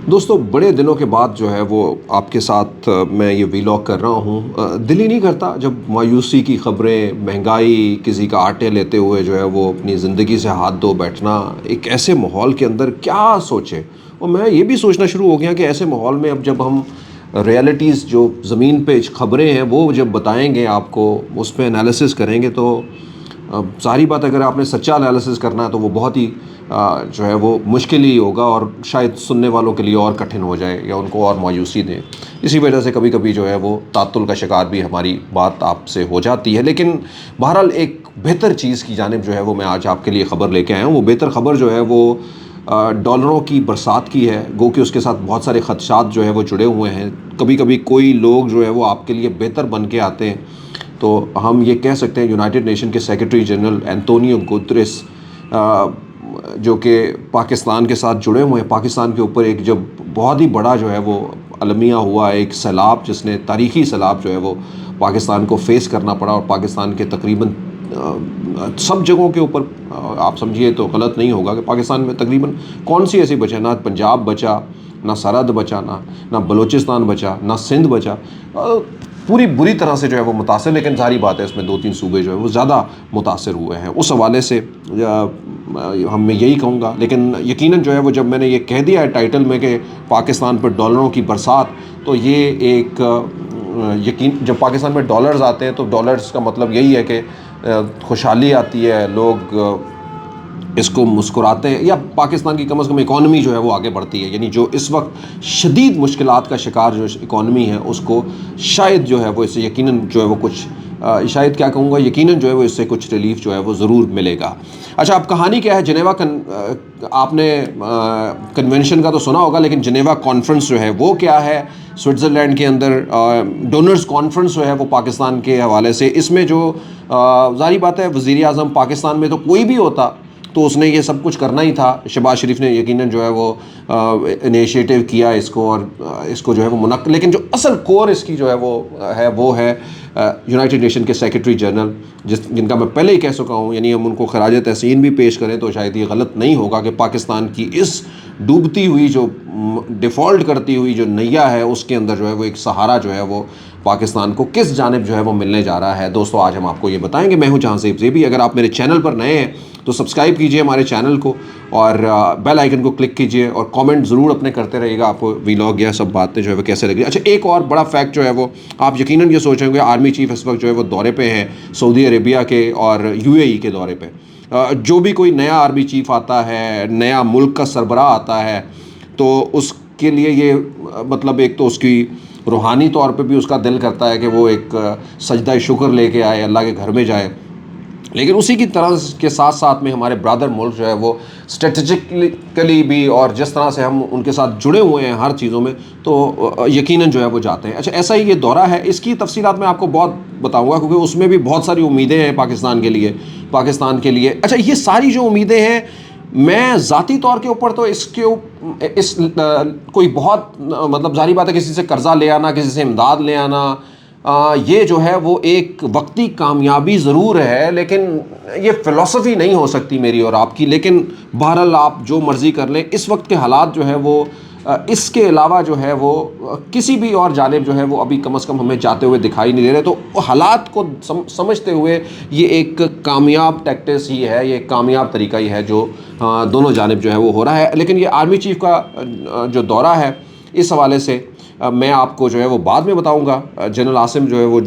दोस्तों बड़े दिनों के बाद जो है वो आपके साथ मैं ये वीलॉग कर रहा हूँ। दिल ही नहीं करता जब मायूसी की ख़बरें, महंगाई, किसी का आटे लेते हुए जो है वो अपनी ज़िंदगी से हाथ धो बैठना, एक ऐसे माहौल के अंदर क्या सोचें। और मैं ये भी सोचना शुरू हो गया कि ऐसे माहौल में अब जब हम रियलिटीज़ जो ज़मीन पे ख़बरें हैं वो जब बताएंगे आपको, उस पर एनालिसिस करेंगे तो ज़ाहिर बात अगर आपने सच्चा एनालिसिस करना है तो वो बहुत ही जो है वो मुश्किल ही होगा और शायद सुनने वालों के लिए और कठिन हो जाए या उनको और मायूसी दें। इसी वजह से कभी कभी जो है वो तात्तुल का शिकार भी हमारी बात आपसे हो जाती है। लेकिन बहरहाल एक बेहतर चीज़ की जानिब जो है वो मैं आज आपके लिए ख़बर लेके आया हूँ। वो बेहतर ख़बर जो है वो डॉलरों की बरसात की है। गो कि उसके साथ बहुत सारे ख़दशात जो है वो जुड़े हुए हैं। कभी कभी कोई लोग जो है वो आपके लिए बेहतर बन के आते हैं। तो हम ये कह सकते हैं यूनाइटेड नेशन के सेक्रेटरी जनरल एंटोनियो गुतरेस जो कि पाकिस्तान के साथ जुड़े हुए हैं, पाकिस्तान के ऊपर एक जब बहुत ही बड़ा जो है वो अलमिया हुआ, एक सैलाब जिसने तारीख़ी सैलाब जो है वो पाकिस्तान को फेस करना पड़ा और पाकिस्तान के तकरीबन सब जगहों के ऊपर आप समझिए तो गलत नहीं होगा कि पाकिस्तान में तकरीबन कौन सी ऐसी बचा, ना पंजाब बचा, ना सरहद बचा, ना बलूचिस्तान बचा, ना सिंध बचा। पूरी बुरी तरह से जो है वो मुतासर। लेकिन सारी बात है इसमें 2-3 सूबे जो है वो ज़्यादा मुतासर हुए हैं। उस हवाले से हम मैं यही कहूँगा। लेकिन यकीनन जो है वो जब मैंने ये कह दिया है टाइटल में कि पाकिस्तान पर डॉलरों की बरसात, तो ये एक यकीन, जब पाकिस्तान में डॉलर्स आते हैं तो डॉलर्स का मतलब यही है कि खुशहाली आती है, लोग इसको मुस्कुराते हैं या पाकिस्तान की कम से कम इकॉनमी जो है वो आगे बढ़ती है। यानी जो इस वक्त शदीद मुश्किलात का शिकार जो इकॉनमी है उसको शायद जो है वो इससे यकीनन जो है वो कुछ शायद क्या कहूँगा, यकीनन जो है वो इससे कुछ रिलीफ जो है वो ज़रूर मिलेगा। अच्छा, अब कहानी क्या है? जिनेवा आपने कन्वेंशन का तो सुना होगा, लेकिन जिनेवा कॉन्फ्रेंस जो है वो क्या है? स्विट्ज़रलैंड के अंदर डोनर्स कॉन्फ्रेंस जो है वो पाकिस्तान के हवाले से, इसमें जो ज़ाहिर बात है वज़ीर आज़म पाकिस्तान में तो कोई भी होता तो उसने ये सब कुछ करना ही था। शहबाज शरीफ ने यकीनन जो है वो इनिशिएटिव किया इसको और इसको जो है वो लेकिन जो असल कोर इसकी जो है वो है यूनाइटेड नेशन के सेक्रेटरी जनरल, जिनका मैं पहले ही कह चुका हूँ। यानी हम उनको खराज तहसीन भी पेश करें तो शायद ये गलत नहीं होगा कि पाकिस्तान की इस डूबती हुई, जो डिफ़ॉल्ट करती हुई जो नैया है, उसके अंदर जो है वो एक सहारा जो है वो पाकिस्तान को किस जानिब जो है वो मिलने जा रहा है। दोस्तों आज हम आपको ये बताएंगे। मैं हूँ जहांसेब ज़ेबी। अगर आप मेरे चैनल पर नए हैं तो सब्सक्राइब कीजिए हमारे चैनल को और बेल आइकन को क्लिक कीजिए और कमेंट ज़रूर अपने करते रहिएगा। आपको वीलॉग या सब बातें जो है वो कैसे लग रही है। अच्छा, एक और बड़ा फैक्ट जो है वो आप यकीनन ये सोच रहे होंगे, आर्मी चीफ इस वक्त जो है वो दौरे पे हैं सऊदी अरेबिया के और यूएई के दौरे पे। जो भी कोई नया आर्मी चीफ आता है, नया मुल्क का सरबराह आता है, तो उसके लिए ये मतलब एक तो उसकी रूहानी तौर पे भी उसका दिल करता है कि वो एक सजदा शुक्र लेके आए, अल्लाह के घर में जाए। लेकिन उसी की तरह के साथ साथ में हमारे ब्रदर मुल्क जो है वो स्ट्रेटजिकली भी, और जिस तरह से हम उनके साथ जुड़े हुए हैं हर चीज़ों में, तो यकीनन जो है वो जाते हैं। अच्छा, ऐसा ही ये दौरा है, इसकी तफसीलात मैं आपको बहुत बताऊंगा क्योंकि उसमें भी बहुत सारी उम्मीदें हैं पाकिस्तान के लिए। अच्छा, ये सारी जो उम्मीदें हैं, मैं ज़ाती तौर के ऊपर तो कोई बहुत मतलब ज़ाहिर बात है किसी से कर्ज़ा ले आना, किसी से इमदाद ले आना, ये जो है वो एक वक्ती कामयाबी ज़रूर है, लेकिन ये फ़िलासफ़ी नहीं हो सकती मेरी और आपकी। लेकिन बहरहाल आप जो मर्ज़ी कर लें, इस वक्त के हालात जो है वो इसके अलावा जो है वो किसी भी और जानिब जो है वो अभी कम से कम हमें जाते हुए दिखाई नहीं दे रहे। तो हालात को समझते हुए ये एक कामयाब टैक्टिस ही है, ये एक कामयाब तरीका ही है जो दोनों जानिब जो है वो हो रहा है। लेकिन ये आर्मी चीफ़ का जो दौरा है, इस हवाले से मैं आपको जो है वो बाद में बताऊंगा। जनरल आसिम जो है वो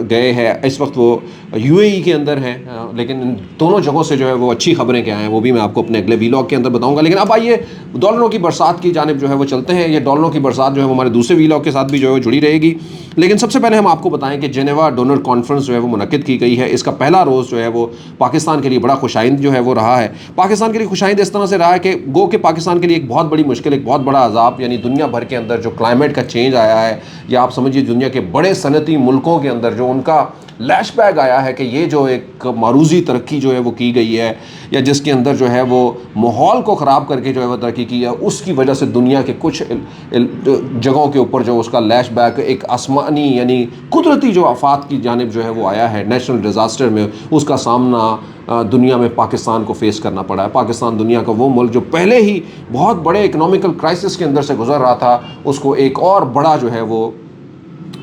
गए हैं, इस वक्त वो यूएई के अंदर हैं, लेकिन इन दोनों जगहों से जो है वो अच्छी खबरें क्या हैं वो भी मैं आपको अपने अगले वीलॉग के अंदर बताऊंगा। लेकिन अब आइए डॉलरों की बरसात की जानिब जो है वो चलते हैं। ये डॉलरों की बरसात जो है वो हमारे दूसरे वीलॉग के साथ भी जो है वो जुड़ी रहेगी। लेकिन सबसे पहले हम आपको बताएं कि जिनेवा डोनर कॉन्फ्रेंस जो है वो मुनक्किद की गई है। इसका पहला रोज़ जो है वो पाकिस्तान के लिए बड़ा खुशाइंद जो है वो रहा है। पाकिस्तान के लिए खुशाइंद इस तरह से रहा है कि गो के पाकिस्तान के लिए एक बहुत बड़ी मुश्किल, एक बहुत बड़ा अजाब, यानी दुनिया भर के अंदर जो क्लाइमेट का चेंज आया है, या आप समझिए दुनिया के बड़े सनती मुल्कों के अंदर जो उनका लैशबैक आया है कि ये जो एक मारूजी तरक्की जो है वो की गई है, या जिसके अंदर जो है वो माहौल को ख़राब करके जो है वो तरक्की की है, उसकी वजह से दुनिया के कुछ जगहों के ऊपर जो उसका लैशबैक एक आसमानी यानी कुदरती जो आफात की जानिब जो है वो आया है, नेशनल डिज़ास्टर में उसका सामना दुनिया में पाकिस्तान को फेस करना पड़ा है। पाकिस्तान दुनिया का वो मुल्क जो पहले ही बहुत बड़े इकोनॉमिकल क्राइसिस के अंदर से गुजर रहा था, उसको एक और बड़ा जो है वो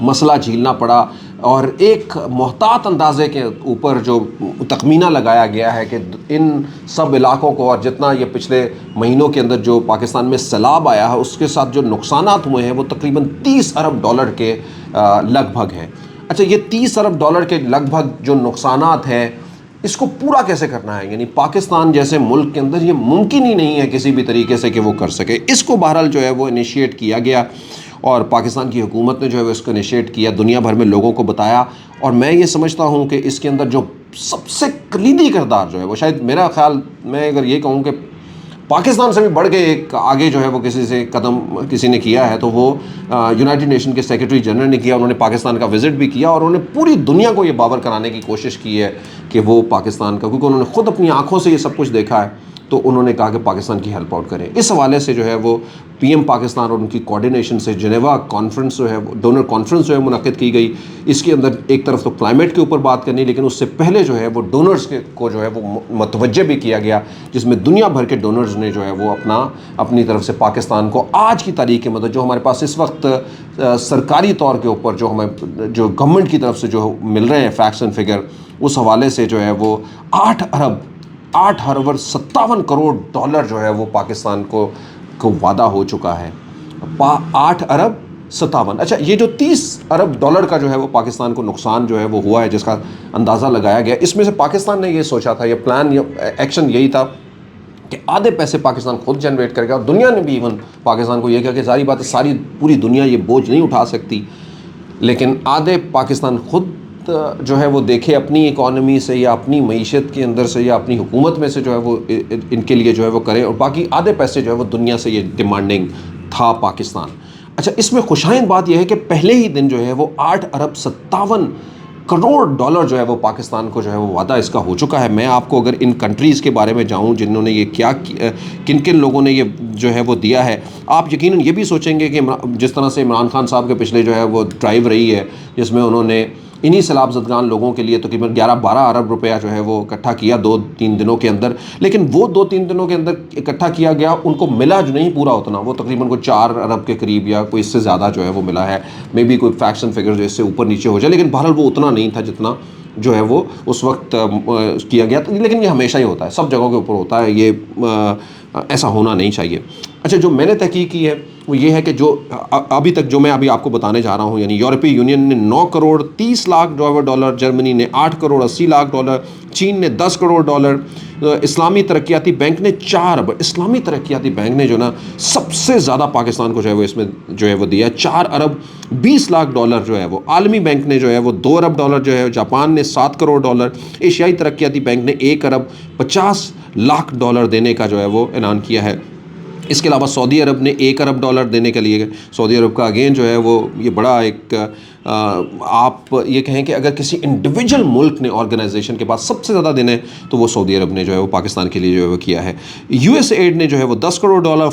मसला झेलना पड़ा। और एक मोहतात अंदाजे के ऊपर जो तखमीना लगाया गया है कि इन सब इलाकों को, और जितना ये पिछले महीनों के अंदर जो पाकिस्तान में सैलाब आया है उसके साथ जो नुकसानात हुए हैं वो तकरीबन 30 अरब डॉलर के लगभग हैं। अच्छा, ये 30 अरब डॉलर के लगभग जो नुकसानात हैं, इसको पूरा कैसे करना है? यानी पाकिस्तान जैसे मुल्क के अंदर ये मुमकिन ही नहीं है किसी भी तरीके से कि वो कर सके। इसको बहरहाल जो है वो इनिशिएट किया गया और पाकिस्तान की हुकूमत ने जो है वो इसको इनिशिएट किया, दुनिया भर में लोगों को बताया। और मैं ये समझता हूँ कि इसके अंदर जो सबसे कलीदी किरदार जो है वो, शायद मेरा ख्याल, मैं अगर ये कहूँ कि पाकिस्तान से भी बढ़ के एक आगे जो है वो किसी ने किया है, तो वो यूनाइटेड नेशन के सेक्रेटरी जनरल ने किया। उन्होंने पाकिस्तान का विज़िट भी किया और उन्होंने पूरी दुनिया को ये बावर कराने की कोशिश की है कि वो पाकिस्तान का, क्योंकि उन्होंने ख़ुद अपनी आंखों से ये सब कुछ देखा है, तो उन्होंने कहा कि पाकिस्तान की हेल्प आउट करें। इस हवाले से जो है वो पीएम पाकिस्तान और उनकी कोऑर्डिनेशन से जिनेवा कॉन्फ्रेंस जो है, डोनर कॉन्फ्रेंस जो है मुनक्किद की गई। इसके अंदर एक तरफ तो क्लाइमेट के ऊपर बात करनी, लेकिन उससे पहले जो है वो डोनर्स को जो है वो मतवज्जे भी किया गया, जिसमें दुनिया भर के डोनर्स ने जो है वो अपनी तरफ से पाकिस्तान को आज की तारीख के मतलब जो हमारे पास इस वक्त सरकारी तौर के ऊपर जो गवर्नमेंट की तरफ से जो मिल रहे हैं फैक्ट्स एंड फिगर, उस हवाले से जो है वो 8 अरब 57 करोड़ डॉलर जो है वो पाकिस्तान को वादा हो चुका है। 8 अरब 57। अच्छा, ये जो 30 अरब डॉलर का जो है वो पाकिस्तान को नुकसान जो है वो हुआ है, जिसका अंदाज़ा लगाया गया, इसमें से पाकिस्तान ने ये सोचा था, ये प्लान या एक्शन यही था कि आधे पैसे पाकिस्तान खुद जनरेट करेगा। और दुनिया ने भी इवन पाकिस्तान को ये कहा कि सारी बात है, पूरी दुनिया ये बोझ नहीं उठा सकती, लेकिन आधे पाकिस्तान खुद जो है वो देखे अपनी इकॉनमी से या अपनी मईशत के अंदर से या अपनी हुकूमत में से जो है वो इनके लिए जो है वो करे, और बाकी आधे पैसे जो है वो दुनिया से ये डिमांडिंग था पाकिस्तान। अच्छा, इसमें खुशाइंद बात यह है कि पहले ही दिन जो है वो 8 अरब 57 करोड़ डॉलर जो है वो पाकिस्तान को जो है वो वादा इसका हो चुका है। मैं आपको अगर इन कंट्रीज़ के बारे में जाऊँ जिन्होंने ये किन किन लोगों ने ये जो है वो दिया है, आप यकीनन ये भी सोचेंगे कि जिस तरह से इमरान खान साहब के पिछले जो है वो ड्राइव रही है, जिसमें उन्होंने इन्हीं सैलाब ज़दगान लोगों के लिए तकरीबन 11-12 अरब रुपया जो है वो इकट्ठा किया 2-3 दिनों के अंदर। लेकिन वो 2-3 दिनों के अंदर इकट्ठा किया गया, उनको मिला जो नहीं पूरा उतना, वो तकरीबन कोई 4 अरब के करीब या कोई इससे ज़्यादा जो है वो मिला है। मे बी कोई फैक्ट्स एंड फिगर्स इससे ऊपर नीचे हो जाए, लेकिन बहरहाल वो उतना नहीं था जितना जो है वो उस वक्त किया गया। लेकिन ये हमेशा ही होता है, सब जगहों के ऊपर होता है, ये ऐसा होना नहीं चाहिए। अच्छा, जो मैंने तहकीक की है वो ये है कि जो अभी तक जो मैं अभी आपको बताने जा रहा हूँ, यानी यूरोपीय यूनियन ने 9 करोड़ 30 लाख डॉलर, जर्मनी ने 8 करोड़ 80 लाख डॉलर, चीन ने 10 करोड़ डॉलर, इस्लामी तरक्याती बैंक ने 4 अरब। इस्लामी तरक्याती बैंक ने जो ना सबसे ज़्यादा पाकिस्तान को जो है वो इसमें जो है वो दिया, 4 अरब 20 लाख डॉलर जो है वो। आलमी बैंक ने जो है वो 2 अरब डॉलर जो है, जापान ने 7 करोड़ डॉलर, एशियाई तरक्याती बैंक ने 1 अरब 50 लाख डॉलर देने का जो है वो ऐलान किया है। इसके अलावा सऊदी अरब ने 1 अरब डॉलर देने के लिए, सऊदी अरब का अगेन जो है वो ये बड़ा एक आप ये कहें कि अगर किसी इंडिविजुअल मुल्क ने ऑर्गेनाइजेशन के पास सबसे ज़्यादा देने तो वो सऊदी अरब ने जो है वो पाकिस्तान के लिए जो है वो किया है। यूएसएड ने जो है वो 10 करोड़ डॉलर,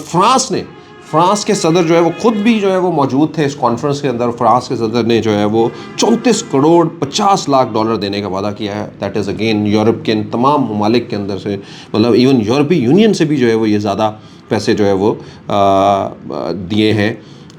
फ्रांस के सदर जो है वो खुद भी जो है वो मौजूद थे इस कॉन्फ्रेंस के अंदर। फ्रांस के सदर ने जो है वो 34 करोड़ 50 लाख डॉलर देने का वादा किया है। दैट इज़ अगेन यूरोप के तमाम ममालिक के अंदर से, मतलब इवन यूरोपीय यूनियन से भी जो है वो ये ज़्यादा पैसे जो है वो दिए हैं।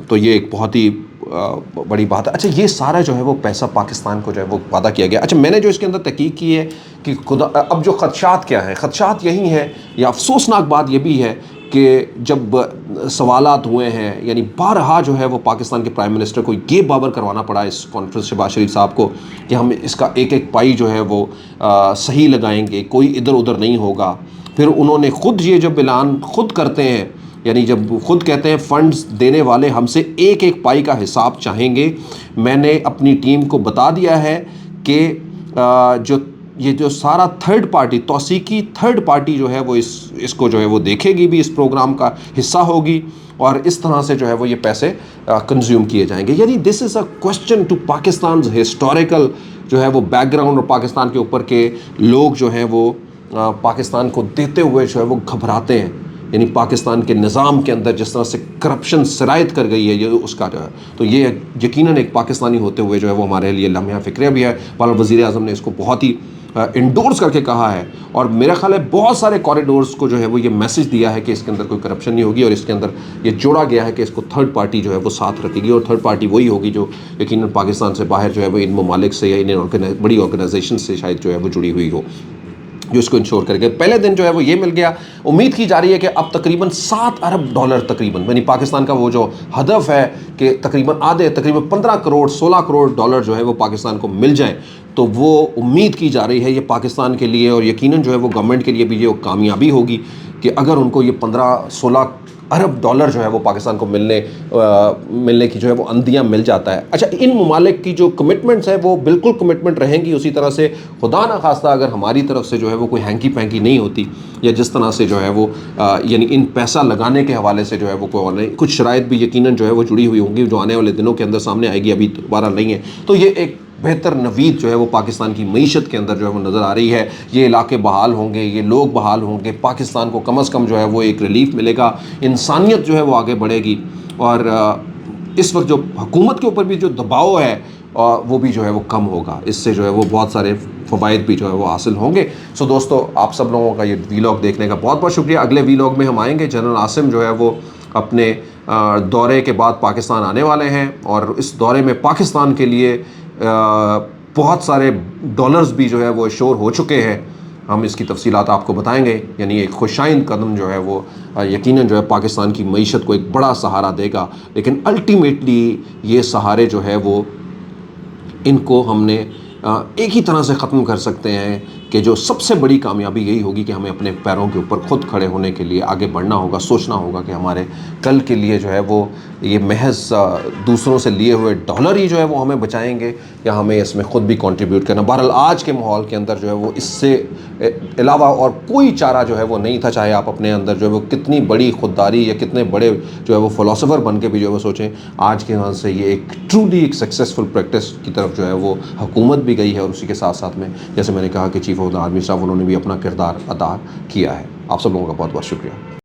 तो ये एक बहुत ही बड़ी बात है। अच्छा, ये सारा जो है वो पैसा पाकिस्तान को जो है वो वादा किया गया। अच्छा, मैंने जो इसके अंदर तहकीक की है कि खुदा अब जो ख़दशात क्या हैं, ख़दशात यही हैं, या अफसोसनाक बात ये भी है कि जब सवालात हुए हैं, यानी बारहा जो है वो पाकिस्तान के प्राइम मिनिस्टर को ये बावर करवाना पड़ा इस कॉन्फ्रेंस शहबाज शरीफ साहब को कि हम इसका एक एक पाई जो है वो सही लगाएंगे, कोई इधर उधर नहीं होगा। फिर उन्होंने ख़ुद ये जब ऐलान खुद करते हैं, यानी जब खुद कहते हैं फ़ंड्स देने वाले हमसे एक एक पाई का हिसाब चाहेंगे। मैंने अपनी टीम को बता दिया है कि जो सारा थर्ड पार्टी, तौसीकी थर्ड पार्टी जो है वो इसको जो है वो देखेगी भी, इस प्रोग्राम का हिस्सा होगी, और इस तरह से जो है वो ये पैसे कंज्यूम किए जाएंगे। यानी this is a question to Pakistan historical जो है वो बैकग्राउंड, और पाकिस्तान के ऊपर के लोग जो हैं वो पाकिस्तान को देते हुए जो है वो घबराते हैं। यानी पाकिस्तान के निज़ाम के अंदर जिस तरह से करप्शन सिरायत कर गई है, ये उसका जो है, तो ये यकीनन एक पाकिस्तानी होते हुए जो है वो हमारे लिए लम्हा फ़िक्र भी है। वज़ीर आज़म ने इसको बहुत ही इंडोर्स करके कहा है, और मेरा ख्याल है बहुत सारे कॉरिडोर्स को जो है वो ये मैसेज दिया है कि इसके अंदर कोई करप्शन नहीं होगी, और इसके अंदर ये जोड़ा गया है कि इसको थर्ड पार्टी जो है वो साथ रखेगी, और थर्ड पार्टी वही होगी जो यकीनन पाकिस्तान से बाहर जो है वो इन ममालिक से या इन बड़ी ऑर्गेनाइजेशन से शायद जो है वो जुड़ी हुई हो, जो इसको इंश्योर करेगा। पहले दिन जो है वो ये मिल गया। उम्मीद की जा रही है कि अब तकरीबन $7 अरब तकरीबन, यानी पाकिस्तान का वो जो हदफ है कि तकरीबन तकरीबन 15 करोड़ 16 करोड़ डॉलर जो है वो पाकिस्तान को मिल जाए, तो वो उम्मीद की जा रही है ये पाकिस्तान के लिए और यकीनन जो है वो गवर्नमेंट के लिए भी ये कामयाबी होगी कि अगर उनको ये 15-16 अरब डॉलर जो है वो पाकिस्तान को मिलने की जो है वो अंदियाँ मिल जाता है। अच्छा, इन ममालिक की जो कमिटमेंट्स है वो बिल्कुल कमिटमेंट रहेंगी उसी तरह से, खुदा ना खास्ता अगर हमारी तरफ से जो है वो कोई हैंकी पैंकी नहीं होती, या जिस तरह से जो है वो यानी इन पैसा लगाने के हवाले से जो है वो कोई और नहीं, कुछ शराइत भी यकीनन जो है वो जुड़ी हुई होंगी जो आने वाले दिनों के अंदर सामने आएगी, अभी दोबारा नहीं है। तो ये एक बेहतर नवीद जो है वो पाकिस्तान की मईशत के अंदर जो है वो नज़र आ रही है। ये इलाके बहाल होंगे, ये लोग बहाल होंगे, पाकिस्तान को कम अज़ कम जो है वो एक रिलीफ मिलेगा, इंसानियत जो है वो आगे बढ़ेगी, और इस वक्त जो हुकूमत के ऊपर भी जो दबाव है वो भी जो है वो कम होगा। इससे जो है वो बहुत सारे फ़वाइद भी जो है वो हासिल होंगे। सो दोस्तों, आप सब लोगों का ये वीलॉग देखने का बहुत बहुत शुक्रिया। अगले वीलॉग में हम आएंगे। जनरल आसिम जो है वो अपने दौरे के बाद पाकिस्तान आने वाले हैं, और इस दौरे में पाकिस्तान के लिए बहुत सारे डॉलर्स भी जो है वो शोर हो चुके हैं। हम इसकी तफसीलात आपको बताएंगे। यानी एक खुशाइंद कदम जो है वो यकीनन जो है पाकिस्तान की मईशत को एक बड़ा सहारा देगा, लेकिन अल्टीमेटली ये सहारे जो है वो इनको हमने एक ही तरह से ख़त्म कर सकते हैं कि जो सबसे बड़ी कामयाबी यही होगी कि हमें अपने पैरों के ऊपर ख़ुद खड़े होने के लिए आगे बढ़ना होगा, सोचना होगा कि हमारे कल के लिए जो है वो ये महज दूसरों से लिए हुए डॉलर ही जो है वो हमें बचाएंगे, या हमें इसमें ख़ुद भी कंट्रीब्यूट करना। बहरहाल आज के माहौल के अंदर जो है वो इससे अलावा और कोई चारा जो है वो नहीं था, चाहे आप अपने अंदर जो है वो कितनी बड़ी खुददारी या कितने बड़े जो है वो फ़िलासफ़र बन के भी जो है वो सोचें। आज के हाथ से ये एक ट्रूली एक सक्सेसफुल प्रैक्टिस की तरफ जो है वो हुकूमत भी गई है, और उसी के साथ साथ में जैसे मैंने कहा कि chief of the army staff उन्होंने भी अपना किरदार अदा किया है। आप सब लोगों का बहुत बहुत शुक्रिया।